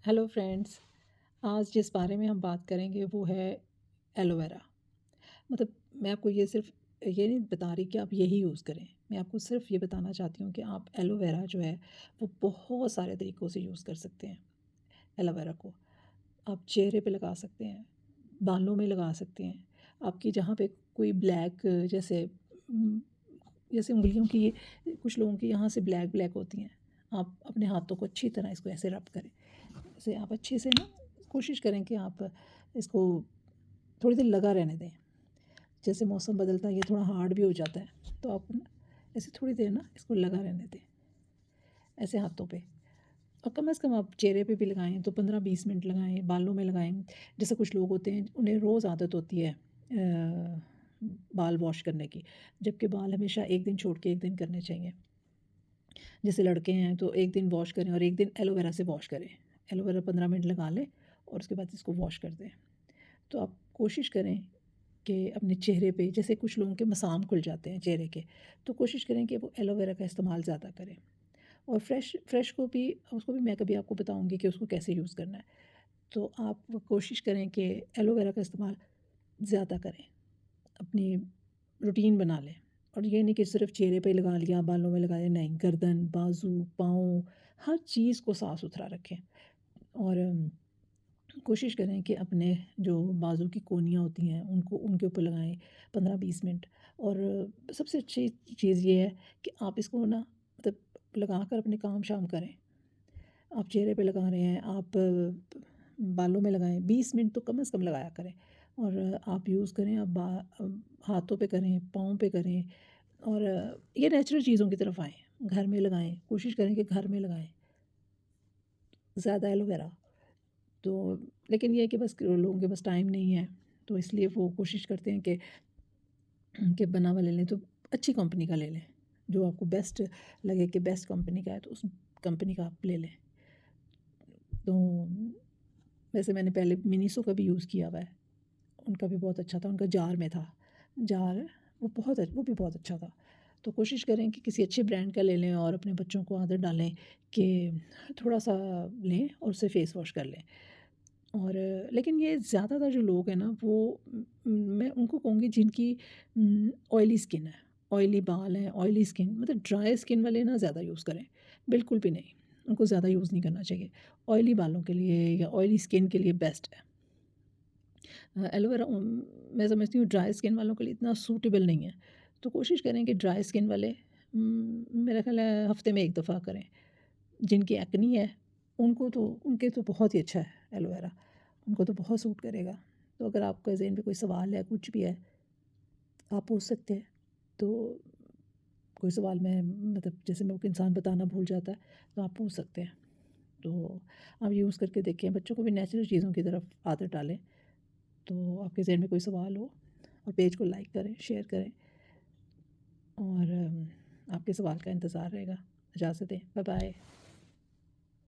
Hello friends. आज जिस बारे में हम बात करेंगे वो है एलोवेरा। मतलब मैं आपको ये सिर्फ ये नहीं बता रही कि आप यही यूज़ करें। मैं आपको सिर्फ ये बताना चाहती हूँ कि आप एलोवेरा जो है वो बहुत सारे तरीक़ों से यूज़ कर सकते हैं। एलोवेरा को आप चेहरे पे लगा सकते हैं, बालों में लगा सकते हैं। आपकी जहाँ पे कोई ब्लैक जैसे उँगलियों की कुछ लोगों की यहाँ से ब्लैक ब्लैक होती हैं, आप अपने हाथों को अच्छी तरह इसको ऐसे रब करें। इसे आप अच्छे से ना कोशिश करें कि आप इसको थोड़ी देर लगा रहने दें। जैसे मौसम बदलता है ये थोड़ा हार्ड भी हो जाता है, तो आप ना ऐसे थोड़ी देर ना इसको लगा रहने दें ऐसे हाथों पे। और कम से कम आप चेहरे पे भी लगाएं तो 15-20 मिनट लगाएं, बालों में लगाएं। जैसे कुछ लोग होते हैं उन्हें रोज़ आदत होती है बाल वॉश करने की, जबकि बाल हमेशा एक दिन छोड़ के एक दिन करने चाहिए। जैसे लड़के हैं तो एक दिन वॉश करें और एक दिन एलोवेरा से वॉश करें। एलोवेरा 15 मिनट लगा लें और उसके बाद इसको वॉश कर दें। तो आप कोशिश करें कि अपने चेहरे पे, जैसे कुछ लोगों के मसाम खुल जाते हैं चेहरे के, तो कोशिश करें कि वो एलोवेरा का इस्तेमाल ज़्यादा करें। और फ्रेश को भी, उसको भी मैं कभी आपको बताऊँगी कि उसको कैसे यूज़ करना है। तो आप वो कोशिश करें कि एलोवेरा का इस्तेमाल ज़्यादा करें, अपनी रूटीन बना लें। और ये नहीं कि सिर्फ चेहरे पे लगा लिया, बालों में लगाया, नहीं, गर्दन, बाजू, पाँव, हर चीज़ को साफ़ सुथरा रखें। और कोशिश करें कि अपने जो बाजू की कोनियाँ होती हैं उनको उनके ऊपर लगाएं 15-20 मिनट। और सबसे अच्छी चीज़ ये है कि आप इसको ना मतलब लगा कर अपने काम शाम करें। आप चेहरे पे लगा रहे हैं, आप बालों में लगाएं, 20 मिनट तो कम से कम लगाया करें। और आप यूज़ करें, आप हाथों पे करें, पाँव पे करें। और ये नेचुरल चीज़ों की तरफ आएँ, घर में लगाएँ, कोशिश करें कि घर में लगाएँ ज़्यादा एलोवेरा। तो लेकिन ये है कि बस लोगों के पास टाइम नहीं है, तो इसलिए वो कोशिश करते हैं कि बना हुआ ले लें, तो अच्छी कंपनी का ले लें। जो आपको बेस्ट लगे कि बेस्ट कंपनी का है तो उस कंपनी का आप ले लें। तो वैसे मैंने पहले मिनीसो का भी यूज़ किया हुआ है, उनका भी बहुत अच्छा था, उनका जार में था। जार वो भी बहुत अच्छा था। तो कोशिश करें कि किसी अच्छे ब्रांड का ले लें और अपने बच्चों को आदत डालें कि थोड़ा-सा लें और उससे फेस वॉश कर लें। और लेकिन ये ज़्यादातर जो लोग हैं ना वो मैं उनको कहूँगी जिनकी ऑयली स्किन है, ऑयली बाल हैं, ऑयली स्किन, मतलब ड्राई स्किन वाले ना ज़्यादा यूज़ करें, बिल्कुल भी नहीं, उनको ज़्यादा यूज़ नहीं करना चाहिए। ऑयली बालों के लिए या ऑयली स्किन के लिए बेस्ट है। एलोवेरा मैं समझती हूँ ड्राई स्किन वालों के लिए इतना सूटेबल नहीं है, तो कोशिश करें कि ड्राई स्किन वाले मेरा ख़्याल है हफ़्ते में 1 दफ़ा करें। जिनकी एक्नी है उनके तो बहुत ही अच्छा है एलोवेरा, उनको तो बहुत सूट करेगा। तो अगर आपका ज़हन में कोई सवाल है, कुछ भी है, आप पूछ सकते हैं। तो कोई सवाल मैं मतलब जैसे मैं, कोई इंसान बताना भूल जाता है तो आप पूछ सकते हैं। तो आप यूज़ करके देखें, बच्चों को भी नेचुरल चीज़ों की तरफ आदत डालें। तो आपके ज़हन में कोई सवाल हो और पेज को लाइक करें, शेयर करें। और आपके सवाल का इंतज़ार रहेगा। इजाज़त दें, बाय बाय।